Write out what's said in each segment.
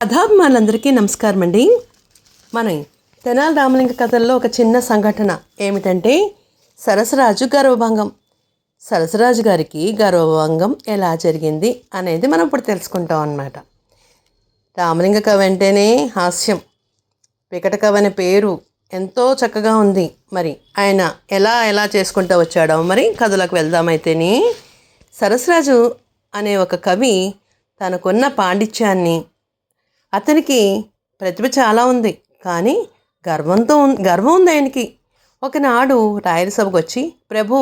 కథాభిమానులందరికీ నమస్కారం అండి. మన తెనాలి రామలింగ కథల్లో ఒక చిన్న సంఘటన ఏమిటంటే సరసరాజు గర్వభంగం. సరసరాజు గారికి గర్వభంగం ఎలా జరిగింది అనేది మనం ఇప్పుడు తెలుసుకుంటాం అన్నమాట. రామలింగ కవి అంటేనే హాస్యం, వికట కవి అనే పేరు ఎంతో చక్కగా ఉంది. మరి ఆయన ఎలా చేసుకుంటూ వచ్చాడో మరి కథలకు వెళ్దామైతేనే. సరసరాజు అనే ఒక కవి తనకున్న పాండిత్యాన్ని, అతనికి ప్రతిభ చాలా ఉంది కానీ గర్వం ఉంది ఆయనకి. ఒకనాడు రాయలసభకు వచ్చి, ప్రభు,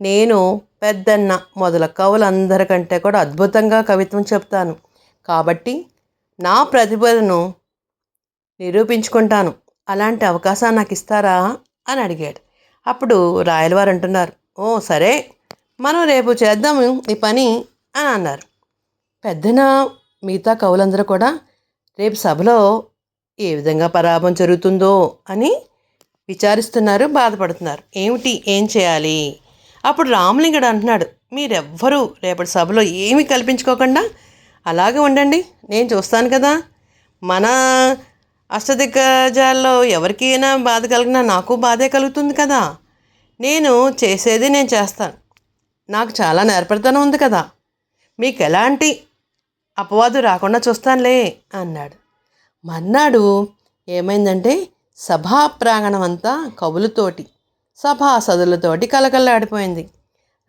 నేను పెద్దన్న మొదల కవులందరికంటే కూడా అద్భుతంగా కవిత్వం చెప్తాను, కాబట్టి నా ప్రతిభను నిరూపించుకుంటాను, అలాంటి అవకాశాన్ని నాకు ఇస్తారా అని అడిగాడు. అప్పుడు రాయలవారు అంటున్నారు, ఓ సరే, మనం రేపు చేద్దాము ఈ పని అని అన్నారు. పెద్దన మిగతా కవులందరూ కూడా రేపు సభలో ఏ విధంగా పరాభవం జరుగుతుందో అని విచారిస్తున్నారు, బాధపడుతున్నారు. ఏం చేయాలి? అప్పుడు రామలింగుడు అంటున్నాడు, మీరెవ్వరూ రేపటి సభలో ఏమీ కల్పించుకోకుండా అలాగే ఉండండి, నేను చూస్తాను కదా. మన అష్టదిగ్గజాల్లో ఎవరికైనా బాధ కలిగినా నాకు బాధే కలుగుతుంది కదా. నేను చేసేది నేను చేస్తాను, నాకు చాలా నేర్పరితనం ఉంది కదా, మీకు ఎలాంటి అపవాదు రాకుండా చూస్తానులే అన్నాడు. మర్నాడు ఏమైందంటే సభా ప్రాంగణం అంతా కవులతోటి, సభాసదులతోటి కలకల్లాడిపోయింది.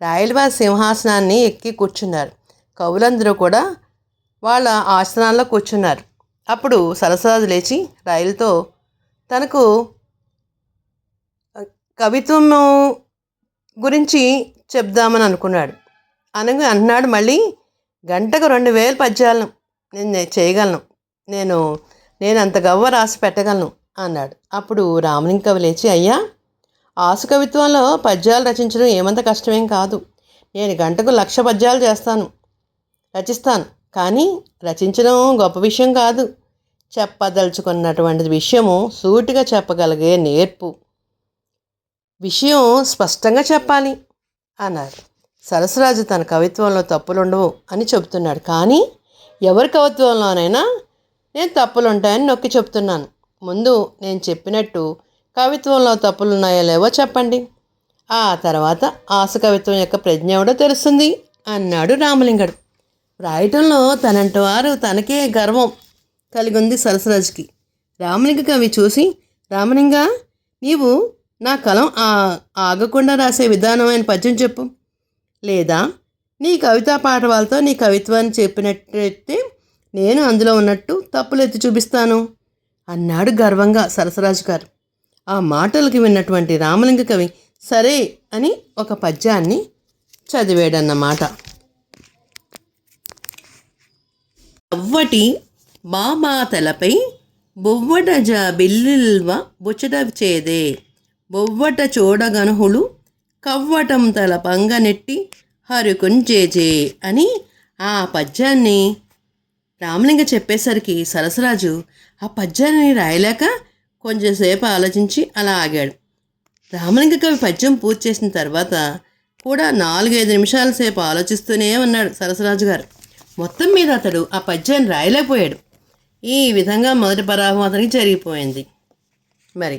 రాయలవారి సింహాసనాన్ని ఎక్కి కూర్చున్నారు. కవులందరూ కూడా వాళ్ళ ఆసనాల్లో కూర్చున్నారు. అప్పుడు సరసరాజు లేచి రాయలతో తనకు కవిత్వం గురించి చెప్దామని అనుకున్నాడు. అన్నాడు మళ్ళీ, గంటకు 2000 పద్యాలను నేను చేయగలను, నేను అంత గవ్వ రాసి పెట్టగలను అన్నాడు. అప్పుడు రామలింగ కవి లేచి, అయ్యా, ఆసు కవిత్వంలో పద్యాలు రచించడం ఏమంత కష్టమేం కాదు, నేను గంటకు 1,00,000 పద్యాలు రచిస్తాను, కానీ రచించడం గొప్ప విషయం కాదు, చెప్పదలుచుకున్నటువంటి విషయము సూటిగా చెప్పగలిగే నేర్పు, విషయం స్పష్టంగా చెప్పాలి అన్నారు. సరసరాజు తన కవిత్వంలో తప్పులుండవు అని చెబుతున్నాడు, కానీ ఎవరి కవిత్వంలోనైనా నేను తప్పులుంటాయని నొక్కి చెప్తున్నాను. ముందు నేను చెప్పినట్టు కవిత్వంలో తప్పులున్నాయో లేవో చెప్పండి, ఆ తర్వాత ఆసు కవిత్వం యొక్క ప్రజ్ఞ ఏమిటో తెలుస్తుంది అన్నాడు రామలింగుడు. రాయటంలో తనంటి వారు తనకే గర్వం కలిగి ఉంది సరసరాజుకి. రామలింగ కవి చూసి, రామలింగ, నీవు నా కలం ఆగకుండా రాసే విధానమైన పద్యం చెప్పు, లేదా నీ కవితా పాఠవాలతో నీ కవిత్వాన్ని చెప్పినట్టయితే నేను అందులో ఉన్నట్టు తప్పులు ఎత్తి చూపిస్తాను అన్నాడు గర్వంగా సరసరాజు గారు. ఆ మాటలకి విన్నటువంటి రామలింగ కవి సరే అని ఒక పద్యాన్ని చదివాడన్నమాట. అవ్వటి బాబాతలపై బొవ్వట బిల్లిల్వ బుచ్చట చేదే, బొవ్వట చూడగనుహులు కవ్వటం తల పంగనెట్టి హరుకుంచేజే అని ఆ పద్యాన్ని రామలింగ చెప్పేసరికి సరసరాజు ఆ పద్యాన్ని రాయలేక కొంచెంసేపు ఆలోచించి అలా ఆగాడు. రామలింగ కవి పద్యం పూర్తి చేసిన తర్వాత కూడా 4-5 నిమిషాల సేపు ఆలోచిస్తూనే ఉన్నాడు సరసరాజు గారు. మొత్తం మీద అతడు ఆ పద్యాన్ని రాయలేకపోయాడు. ఈ విధంగా మొదటి పరాభవం అతనికి జరిగిపోయింది. మరి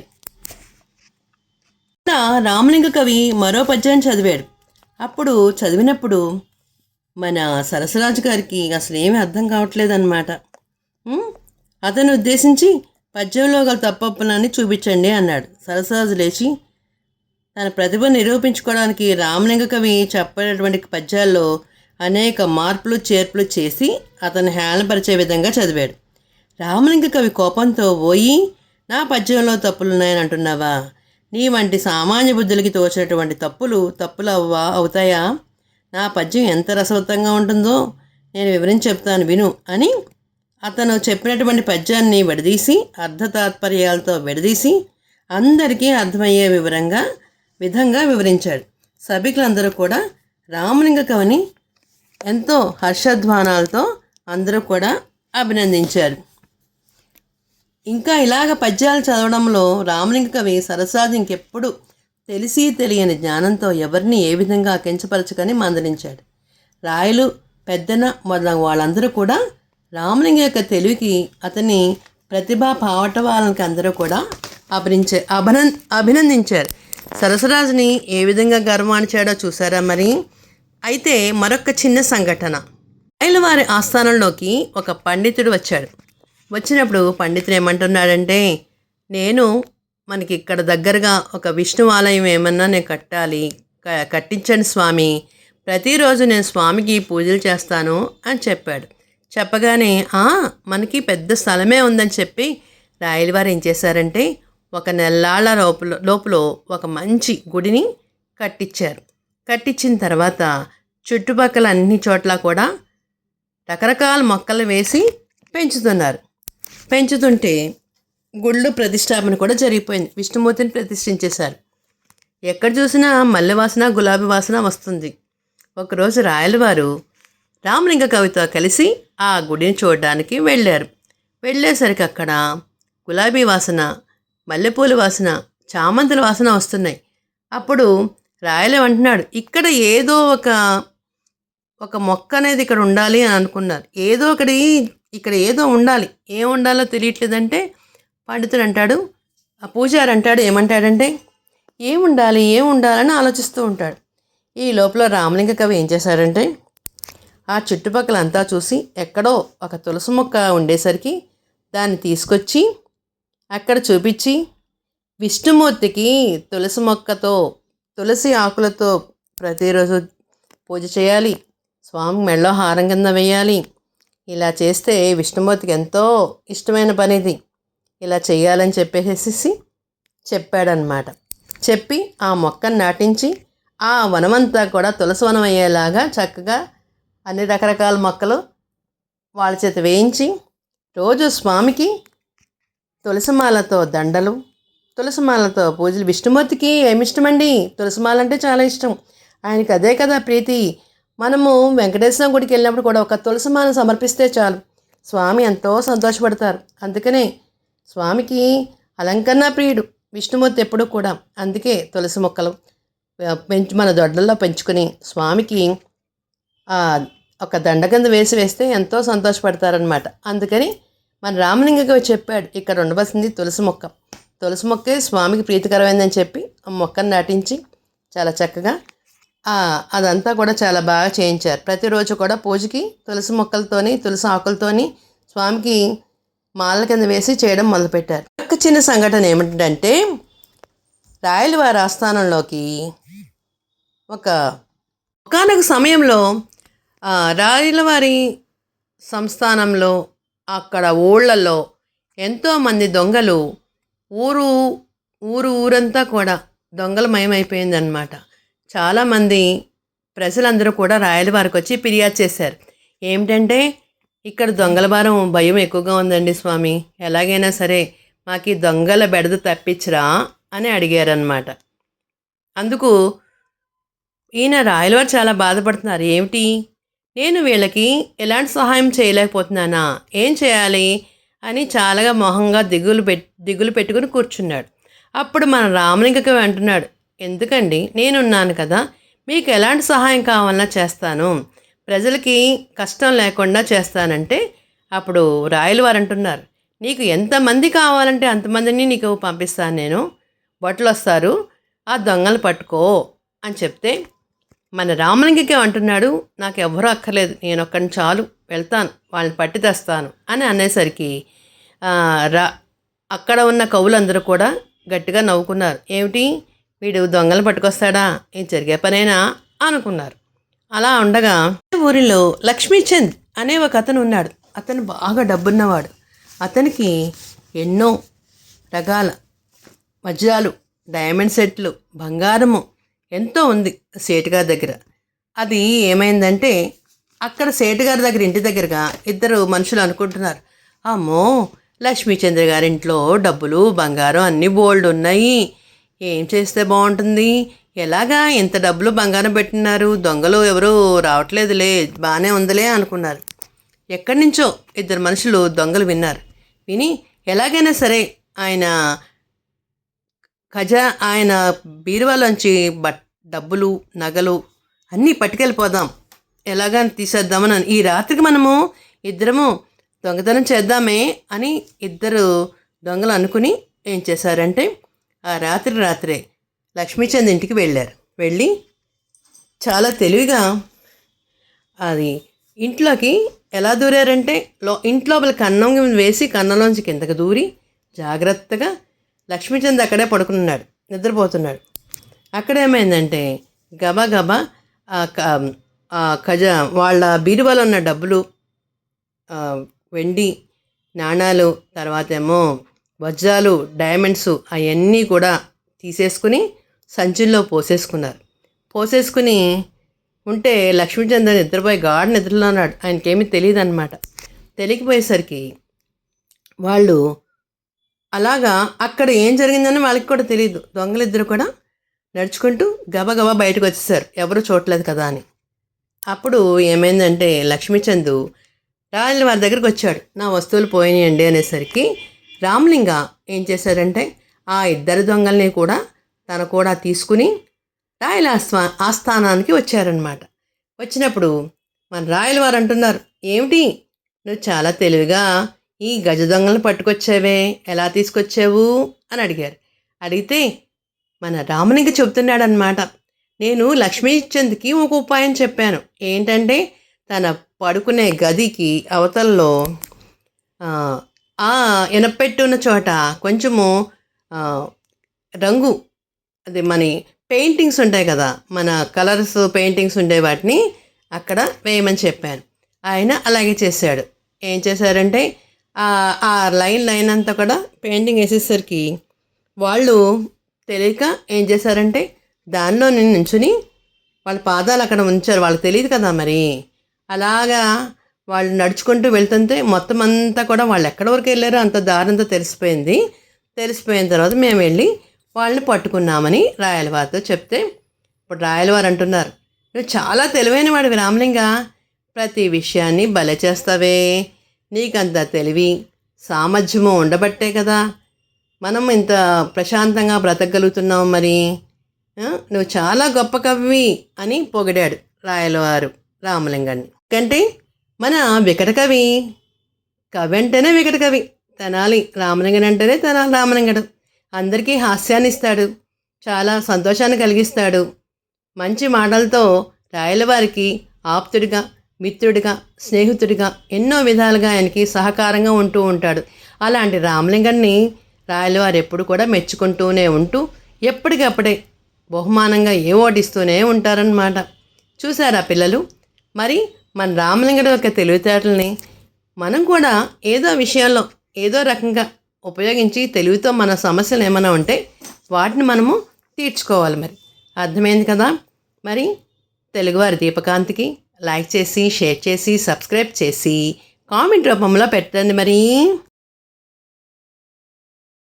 రామలింగ కవి మరో పద్యాన్ని చదివాడు. అప్పుడు చదివినప్పుడు మన సరసరాజు గారికి అసలు ఏమీ అర్థం కావట్లేదన్నమాట. అతను ఉద్దేశించి పద్యంలో గల తప్పొప్పులన్నీ చూపించండి అన్నాడు. సరసరాజు లేచి తన ప్రతిభ నిరూపించుకోవడానికి రామలింగ కవి చెప్పినటువంటి పద్యాల్లో అనేక మార్పులు చేర్పులు చేసి అతను హేళనపరిచే విధంగా చదివాడు. రామలింగ కవి కోపంతో, పోయి నా పద్యంలో తప్పులున్నాయని అంటున్నావా? నీ వంటి సామాన్య బుద్ధులకి తోచినటువంటి తప్పులు అవుతాయా? నా పద్యం ఎంత రసవత్తంగా ఉంటుందో నేను వివరించి చెప్తాను విను అని అతను చెప్పినటువంటి పద్యాన్ని అర్ధతాత్పర్యాలతో విడదీసి అందరికీ అర్థమయ్యే విధంగా వివరించాడు. సభికులందరూ కూడా రామలింగ కవిని ఎంతో హర్షధ్వానాలతో అందరూ కూడా అభినందించారు. ఇంకా ఇలాగ పద్యాలు చదవడంలో రామలింగ కవి సరసరాజు ఇంకెప్పుడు తెలియని జ్ఞానంతో ఎవరిని ఏ విధంగా కించపరచకని మందలించాడు. రాయలు, పెద్దన మొదలగు వాళ్ళందరూ కూడా రామలింగ యొక్క తెలివికి అతని ప్రతిభా పావటవాళ్ళకి అందరూ కూడా అభినందించారు. సరసరాజుని ఏ విధంగా గర్వాణించాడో చూసారా మరి. అయితే మరొక చిన్న సంఘటన. రాయలవారి ఆస్థానంలోకి ఒక పండితుడు వచ్చాడు. వచ్చినప్పుడు పండితుడు ఏమంటున్నాడంటే, నేను మనకి ఇక్కడ దగ్గరగా ఒక విష్ణు ఆలయం ఏమన్నా నేను కట్టాలి, కట్టించండి స్వామి, ప్రతిరోజు నేను స్వామికి పూజలు చేస్తాను అని చెప్పాడు. చెప్పగానే మనకి పెద్ద స్థలమే ఉందని చెప్పి రాయలవారు ఏం చేశారంటే ఒక నెల్లాళ్ళ లోపల ఒక మంచి గుడిని కట్టించారు. కట్టించిన తర్వాత చుట్టుపక్కల అన్ని చోట్ల కూడా రకరకాల మొక్కలు వేసి పెంచుతున్నారు. పెంచుతుంటే గుళ్ళు ప్రతిష్టాపన కూడా జరిగిపోయింది. విష్ణుమూర్తిని ప్రతిష్ఠించేశారు. ఎక్కడ చూసినా మల్లె వాసన, గులాబీ వాసన వస్తుంది. ఒకరోజు రాయలవారు రామలింగ కవితో కలిసి ఆ గుడిని చూడడానికి వెళ్ళారు. వెళ్ళేసరికి అక్కడ గులాబీ వాసన, మల్లెపూల వాసన, చామంతుల వాసన వస్తున్నాయి. అప్పుడు రాయలు అంటున్నాడు, ఇక్కడ ఏదో ఒక మొక్క అనేది ఇక్కడ ఉండాలి అని అనుకున్నారు. ఏదో ఒకటి ఇక్కడ ఏదో ఉండాలి, ఏం ఉండాలో తెలియట్లేదంటే పండితుడు అంటాడు, ఆ పూజారి అంటాడు, ఏమంటాడంటే ఏముండాలని ఆలోచిస్తూ ఉంటాడు. ఈ లోపల రామలింగ కవి ఏం చేశాడంటే ఆ చుట్టుపక్కల అంతా చూసి ఎక్కడో ఒక తులసి మొక్క ఉండేసరికి దాన్ని తీసుకొచ్చి అక్కడ చూపించి, విష్ణుమూర్తికి తులసి మొక్కతో, తులసి ఆకులతో ప్రతిరోజు పూజ చేయాలి, స్వామి మెడలో హారం కింద వేయాలి, ఇలా చేస్తే విష్ణుమూర్తికి ఎంతో ఇష్టమైన పనిది, ఇలా చేయాలని చెప్పేసి చెప్పాడనమాట. చెప్పి ఆ మొక్కను నాటించి ఆ వనమంతా కూడా తులసి వనం అయ్యేలాగా చక్కగా అన్ని రకరకాల మొక్కలు వాళ్ళ చేత వేయించి రోజు స్వామికి తులసిమాలతో దండలు, తులసిమాలతో పూజలు. విష్ణుమూర్తికి ఏమి ఇష్టమండి, తులసిమాల అంటే చాలా ఇష్టం. ఆయనకి అదే కదా ప్రీతి. మనము వెంకటేశ్వర గుడికి వెళ్ళినప్పుడు కూడా ఒక తులసిమాలను సమర్పిస్తే చాలు, స్వామి ఎంతో సంతోషపడతారు. అందుకనే స్వామికి అలంకరణ ప్రియుడు విష్ణుమూర్తి ఎప్పుడూ కూడా. అందుకే తులసి మొక్కలు మన దొడ్లలో పెంచుకొని స్వామికి ఒక దండ కింద వేస్తే ఎంతో సంతోషపడతారనమాట. అందుకని మన రామలింగ చెప్పాడు, ఇక్కడ ఉండవలసింది తులసి మొక్క, తులసి మొక్కే స్వామికి ప్రీతికరమైందని చెప్పి ఆ మొక్కను నాటించి చాలా చక్కగా అదంతా కూడా చాలా బాగా చేయించారు. ప్రతిరోజు కూడా పూజకి తులసి మొక్కలతోని, తులసి ఆకులతోని స్వామికి మాల కింద వేసి చేయడం మొదలుపెట్టారు. ఒక చిన్న సంఘటన ఏమిటంటే, రాయలవారి ఆస్థానంలోకి ఒకానొక సమయంలో రాయలవారి సంస్థానంలో అక్కడ ఊళ్ళల్లో ఎంతోమంది దొంగలు ఊరంతా కూడా దొంగలమయమైపోయిందనమాట. చాలామంది ప్రజలందరూ కూడా రాయలవారికి వచ్చి ఫిర్యాదు చేశారు. ఏమిటంటే, ఇక్కడ దొంగల భారం భయం ఎక్కువగా ఉందండి స్వామి, ఎలాగైనా సరే మాకు ఈ దొంగల బెడద తప్పించరా అని అడిగారనమాట. అందుకు ఈయన రాయలవారు చాలా బాధపడుతున్నారు. ఏమిటి, నేను వీళ్ళకి ఎలాంటి సహాయం చేయలేకపోతున్నానా, ఏం చేయాలి అని చాలా మొహంగా దిగులు పెట్టుకుని కూర్చున్నాడు. అప్పుడు మన రామలింగకి అంటున్నాడు, ఎందుకండి, నేనున్నాను కదా, మీకు ఎలాంటి సహాయం కావాలన్నా చేస్తాను, ప్రజలకి కష్టం లేకుండా చేస్తానంటే అప్పుడు రాయలవారు అంటున్నారు, నీకు ఎంతమంది కావాలంటే అంతమందిని నీకు పంపిస్తాను, నేను బట్టలు వస్తారు, ఆ దొంగలు పట్టుకో అని చెప్తే మన రామలింగకి అంటున్నాడు, నాకు ఎవరూ అక్కర్లేదు, నేను ఒక్కడిని చాలు, వెళ్తాను, వాళ్ళని పట్టి తెస్తాను అని అనేసరికి అక్కడ ఉన్న కవులందరూ కూడా గట్టిగా నవ్వుకున్నారు. ఏమిటి, వీడు దొంగలు పట్టుకొస్తాడా, ఇది జరిగే పనేనా అనుకున్నారు. అలా ఉండగా ఊరిలో లక్ష్మీచంద్ అనే ఒక అతను ఉన్నాడు. అతను బాగా డబ్బున్నవాడు. అతనికి ఎన్నో రకాల వజ్రాలు, డైమండ్ సెట్లు, బంగారము ఎంతో ఉంది సేటుగారి దగ్గర. అది ఏమైందంటే, అక్కడ సేటుగారి దగ్గర ఇంటి దగ్గరగా ఇద్దరు మనుషులు అనుకుంటున్నారు, అమ్మో లక్ష్మీచంద్ర గారింట్లో డబ్బులు, బంగారం అన్నీ బోల్డ్ ఉన్నాయి, ఏం చేస్తే బాగుంటుంది, ఎలాగా ఇంత డబ్బులు బంగారం పెట్టినారు, దొంగలు ఎవరు రావట్లేదులే, బాగానే ఉందిలే అనుకున్నారు. ఎక్కడి నుంచో ఇద్దరు మనుషులు దొంగలు విన్నారు. విని ఎలాగైనా సరే ఆయన బీరువాలోంచి డబ్బులు, నగలు అన్నీ పట్టుకెళ్ళిపోదాం, ఎలాగని తీసేద్దామని, ఈ రాత్రికి మనము ఇద్దరము దొంగతనం చేద్దామే అని ఇద్దరు దొంగలు అనుకుని ఏం చేశారంటే ఆ రాత్రే లక్ష్మీచంద్ ఇంటికి వెళ్ళారు. వెళ్ళి చాలా తెలివిగా అది ఇంట్లోకి ఎలా దూరారంటే ఇంట్లోపల కన్నం వేసి కన్నంలోంచి కిందకి దూరి జాగ్రత్తగా లక్ష్మీచంద్ అక్కడే పడుకున్నాడు, నిద్రపోతున్నాడు. అక్కడేమైందంటే గబా వాళ్ళ బీరువాలో ఉన్న డబ్బులు, వెండి నాణాలు, తర్వాత ఏమో వజ్రాలు, డైమండ్స్ అవన్నీ కూడా తీసేసుకుని సంచుల్లో పోసేసుకుని ఉంటే లక్ష్మీచంద్ర నిద్రపోయి గాఢ నిద్రలో ఉన్నాడు. ఆయనకేమీ తెలియదు అనమాట. తెలియకపోయేసరికి వాళ్ళు అలాగా అక్కడ ఏం జరిగిందని వాళ్ళకి కూడా తెలియదు. దొంగలిద్దరు కూడా నడుచుకుంటూ గబగబా బయటకు వచ్చేసారు, ఎవరు చూడలేదు కదా అని. అప్పుడు ఏమైందంటే లక్ష్మీచంద్ రాయల వారి దగ్గరికి వచ్చాడు. నా వస్తువులు పోయినాయండి అనేసరికి రామలింగ ఏం చేశారంటే ఆ ఇద్దరు దొంగల్ని కూడా తన కూడా తీసుకుని రాయల ఆస్థానానికి వచ్చారనమాట. వచ్చినప్పుడు మన రాయల వారు అంటున్నారు, ఏమిటి నువ్వు చాలా తెలివిగా ఈ గజ దొంగలను పట్టుకొచ్చావే, ఎలా తీసుకొచ్చావు అని అడిగారు. అడిగితే మన రామలింగ చెబుతున్నాడనమాట, నేను లక్ష్మీచంద్కి ఒక ఉపాయం చెప్పాను. ఏంటంటే తన పడుకునే గదికి అవతల్లో ఎనపెట్టి ఉన్న చోట కొంచెము రంగు, అది మన పెయింటింగ్స్ ఉంటాయి కదా, మన కలర్స్ పెయింటింగ్స్ ఉండే వాటిని అక్కడ వేయమని చెప్పాను. ఆయన అలాగే చేశాడు. ఏం చేశారంటే ఆ లైన్ అంతా కూడా పెయింటింగ్ వేసేసరికి వాళ్ళు తెలియక ఏం చేశారంటే దానిలో నుంచుని వాళ్ళ పాదాలు అక్కడ ఉంచారు. వాళ్ళకి తెలియదు కదా మరి. అలాగా వాళ్ళు నడుచుకుంటూ వెళ్తుంటే మొత్తం అంతా కూడా వాళ్ళు ఎక్కడి వరకు వెళ్ళారో అంత దారంతా తెలిసిపోయిన తర్వాత మేము వెళ్ళి వాళ్ళని పట్టుకున్నామని రాయలవారితో చెప్తే ఇప్పుడు రాయలవారు అంటున్నారు, నువ్వు చాలా తెలివైన వాడివి రామలింగ, ప్రతి విషయాన్ని భలే చేస్తావే, నీకంత తెలివి సామర్థ్యము ఉండబట్టే కదా మనం ఇంత ప్రశాంతంగా బ్రతకగలుగుతున్నావు. మరి నువ్వు చాలా గొప్ప కవి అని పొగిడాడు రాయలవారు రామలింగాన్ని. ఎందుకంటే మన వికట కవి అంటేనే వికట కవి, తెనాలి రామలింగన్ అంటేనే తెనాలి రామలింగడు. అందరికీ హాస్యాన్ని ఇస్తాడు, చాలా సంతోషాన్ని కలిగిస్తాడు. మంచి మాటలతో రాయలవారికి ఆప్తుడిగా, మిత్రుడిగా, స్నేహితుడిగా ఎన్నో విధాలుగా ఆయనకి సహకారంగా ఉంటూ ఉంటాడు. అలాంటి రామలింగాన్ని రాయలవారు ఎప్పుడు కూడా మెచ్చుకుంటూనే ఉంటూ ఎప్పటికప్పుడే బహుమానంగా ఓటిస్తూనే ఉంటారన్నమాట. చూసారా పిల్లలు, మరి మన రామలింగడు యొక్క తెలివితేటల్ని మనం కూడా ఏదో విషయాల్లో ఏదో రకంగా ఉపయోగించి తెలివితో మన సమస్యలు ఏమైనా ఉంటే వాటిని మనము తీర్చుకోవాలి. మరి అర్థమైంది కదా. మరి తెలుగువారి దీపకాంతికి లైక్ చేసి, షేర్ చేసి, సబ్స్క్రైబ్ చేసి, కామెంట్ రూపంలో పెట్టండి మరి.